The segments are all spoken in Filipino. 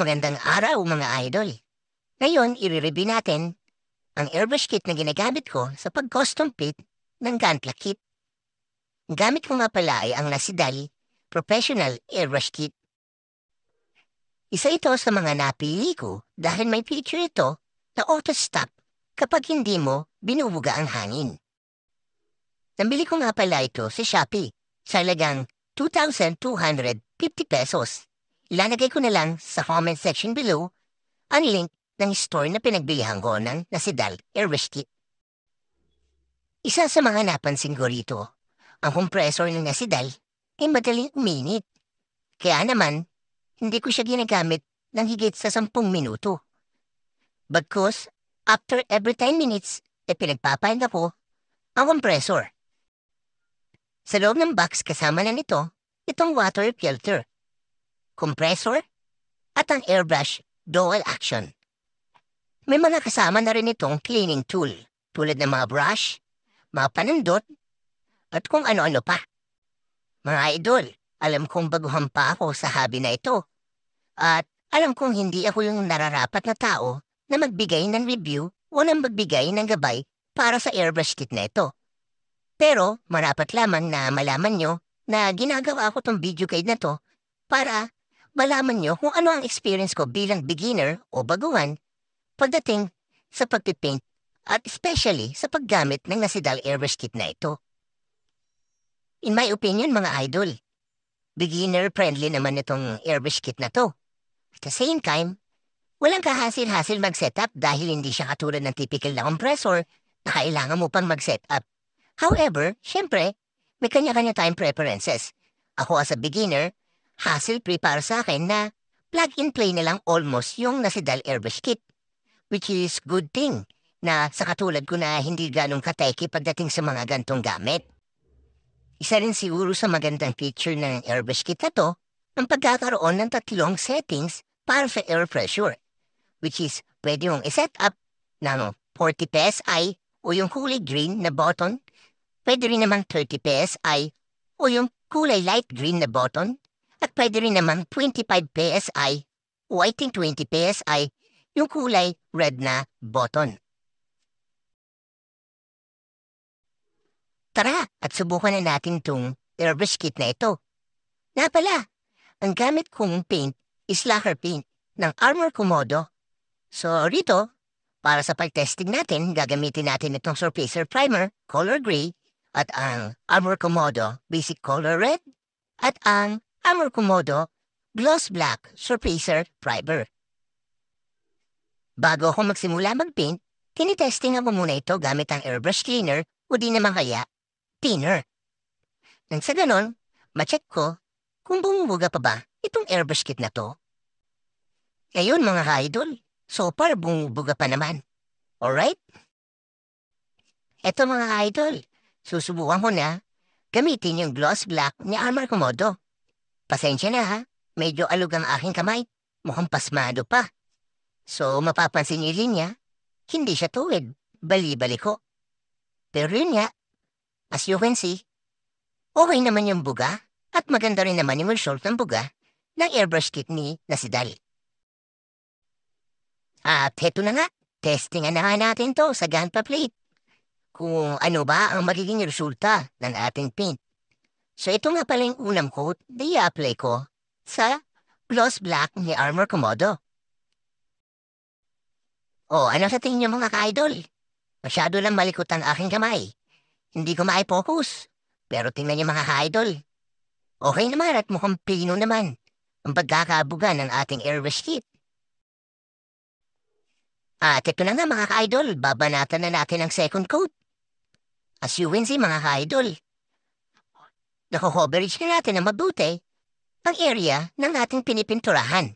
Magandang araw mga idol. Ngayon, i-review natin ang airbrush kit na ginagamit ko sa pag-custom paint ng Gunpla kit. Ang gamit ko nga pala ay ang Nasidal Professional Airbrush Kit. Isa ito sa mga napili ko dahil may feature ito na auto-stop kapag hindi mo binubuga ang hangin. Nabili ko nga pala ito sa Shopee sa halagang 2,250 pesos. Ilalagay ko na lang sa comment section below ang link ng store na pinagbilihan ko ng Nasidal Airbrush Kit. Isa sa mga napansin ko rito, ang compressor ng Nasidal ay madaling uminit. Kaya naman, hindi ko siya ginagamit ng higit sa 10 minuto. Bagkus, after every 10 minutes, pinagpapahinga ko ang compressor. Sa loob ng box kasama na nito, itong water filter, compressor, at ang airbrush dual action. May mga kasama na rin itong cleaning tool, tulad ng mga brush, mga panundot, at kung ano-ano pa. Mga idol, alam kong baguhan pa ako sa hobby na ito. At alam kong hindi ako yung nararapat na tao na magbigay ng review o nang magbigay ng gabay para sa airbrush kit na ito. Pero marapat lamang na malaman nyo na ginagawa ko tong video guide na to para malaman nyo kung ano ang experience ko bilang beginner o baguhan pagdating sa pagpipaint at especially sa paggamit ng Nasidal airbrush kit na ito. In my opinion mga idol, beginner-friendly naman itong airbrush kit na to. At the same time, walang kahasil-hasil mag-setup dahil hindi siya katulad ng typical na compressor na kailangan mo pang mag-setup. However, syempre, may kanya-kanya tayong preferences. Ako as a beginner, hassle-free para sa akin na plug-and-play na lang almost yung Nasidal airbrush kit. Which is good thing na sa katulad ko na hindi ganong kateki pagdating sa mga gantong gamit. Isa rin siguro sa magandang feature ng airbrush kit na to, ang pagkakaroon ng 3 settings para sa air pressure, which is pwede mong iset up ng 40 PSI o yung kulay green na button, pwede rin naman 30 PSI o yung kulay light green na button, at pwede rin naman 25 PSI o I think 20 PSI yung kulay red na button. Tara at subukan na natin itong airbrush kit na ito. Nga pala, ang gamit kong paint is lacquer paint ng Armor Komodo. So rito, para sa pag-testing natin, gagamitin natin itong Surfacer Primer, color gray, at ang Armor Komodo Basic Color Red, at ang Armor Komodo Gloss Black Surfacer Primer. Bago ako magsimula mag-paint, tinitesting ako muna ito gamit ang airbrush cleaner o di naman kaya thinner. Nang sa ganon, ma-check ko kung bumubuga pa ba itong airbrush kit na to. Ngayon mga ka-idol, so far bumubuga pa naman. Alright? Eto mga ka-idol, susubukan ko na gamitin yung gloss black ni Armor Komodo. Pasensya na ha, medyo alog ang aking kamay, mukhang pasmado pa. So mapapansin niyo rin niya, hindi siya tuwid, bali-bali ko. Pero yun nga, as you can see, okay naman yung buga at maganda rin naman yung result ng buga ng airbrush kit ni Nasidal. At heto na nga, testingan na nga natin to sa Gunpla plate. Kung ano ba ang magiging resulta ng ating paint. So ito nga pala yung unang coat na i-apply ko sa gloss black ni Armor Komodo. O ano sa tingin niyo mga ka-idol? Masyado lang malikot ang aking kamay. Hindi ko ma-focus. Pero tingnan niyo mga ka-idol. Okay naman at mukhang pino naman ang pagkakabuga ng ating airbrush kit. At ito na nga mga ka-idol, babanatan na natin ang second coat. As you can see mga ka-idol, nako-coverage na natin na mabuti ang area ng ating pinipinturahan.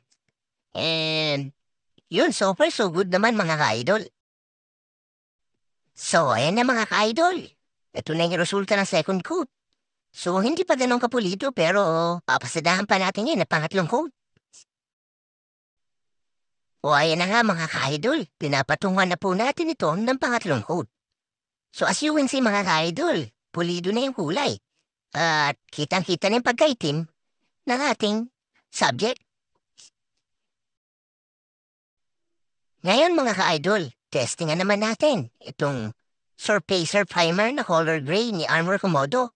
And yun, so far so good naman mga ka-idol. So ayan na mga ka-idol. Ito na yung resulta ng second coat. So, hindi pa ganun kapulido pero papasadahan pa natin yan na pangatlong coat. O ayan na nga mga ka-idol, pinapatungan na po natin ito ng pangatlong coat. So as you can see mga ka-idol, pulido na yung kulay. At kitang-kita na yung pagkaitim ng ating subject. Ngayon mga ka-idol, testingan naman natin itong Surfacer Primer na color gray ni Armor Komodo.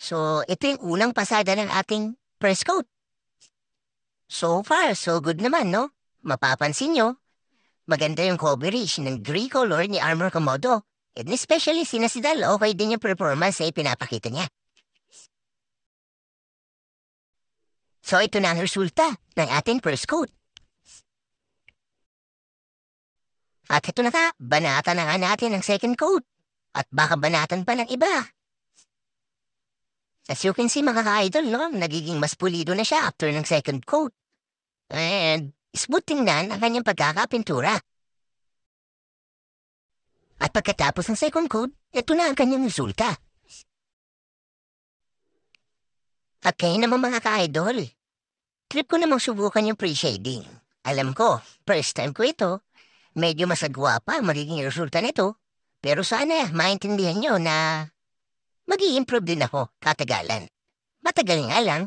So, ito yung unang pasada ng ating first coat. So far, so good naman, no? Mapapansin nyo, maganda yung coverage ng gray color ni Armor Komodo. And especially si Nasidal, okay din yung performance na ipinapakita niya. So ito na ang resulta ng ating first coat. At ito na nga, banatan na nga natin ang second coat. At baka banatan pa ng iba. As you can see mga ka-idol, no? Nagiging mas pulido na siya after ng second coat. And smooth tingnan ang kanyang pagkakapintura. At pagkatapos ng second coat, ito na ang kanyang resulta. At kayo naman mga ka-idol, trip ko namang subukan yung pre-shading. Alam ko, first time ko ito, medyo masagwa pa ang magiging resulta nito. Pero sana maintindihan nyo na mag-i-improve din ako katagalan. Matagal nga lang.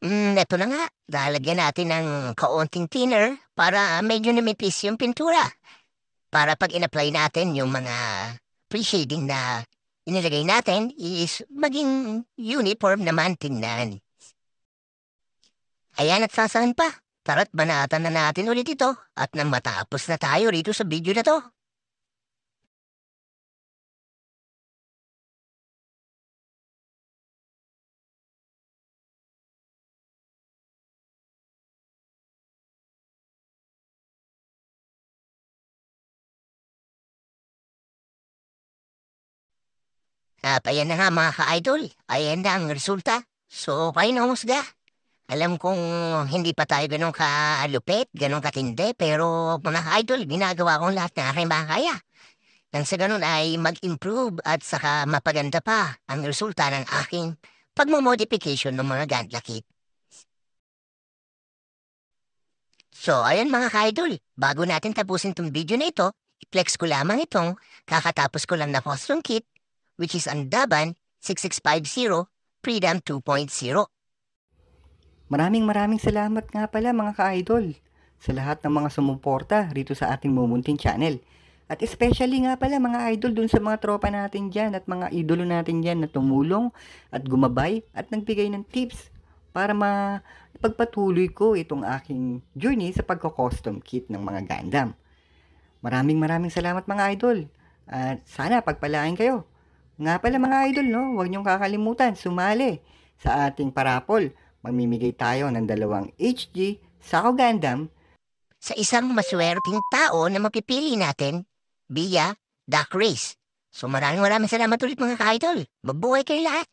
Eto na nga, lalagyan natin ng kaunting thinner para medyo numipis yung pintura. Para pag in-apply natin yung mga pre-shading na inilagay natin is maging uniform naman tingnan. Ayan at sasahan pa. Tara't banatan na natin ulit ito at nang matapos na tayo rito sa video na to. At ayan na nga mga ka-idol, ayan na ang resulta. So, kayo na humusga. Alam kong hindi pa tayo ganun kalupit, ganun katindi, pero mga ka-idol, ginagawa kong lahat na aking makakaya. Nang sa ganun ay mag-improve at saka mapaganda pa ang resulta ng aking pagmamodification ng mga gantla kit. So, ayan mga ka-idol, bago natin tapusin tong video na ito, i-flex ko lamang itong kakatapos ko lang na custom kit, which is Andaban 6650 Freedom 2.0. Maraming salamat nga pala mga ka-idol sa lahat ng mga sumuporta rito sa ating Mumunting channel. At especially nga pala mga idol dun sa mga tropa natin dyan at mga idolo natin dyan na tumulong at gumabay at nagbigay ng tips para pagpatuloy ko itong aking journey sa pagko-custom kit ng mga Gundam. Maraming salamat mga idol at sana pagpalain kayo. Nga pala mga idol, no, huwag niyong kakalimutan sumali sa ating parapol. Mamimigay tayo ng 2 HG Sako Gundam sa isang maswerteng tao na mapipili natin via Duck Race. So maraming salamat ulit mga ka-idol. Mabuhay kayo lahat!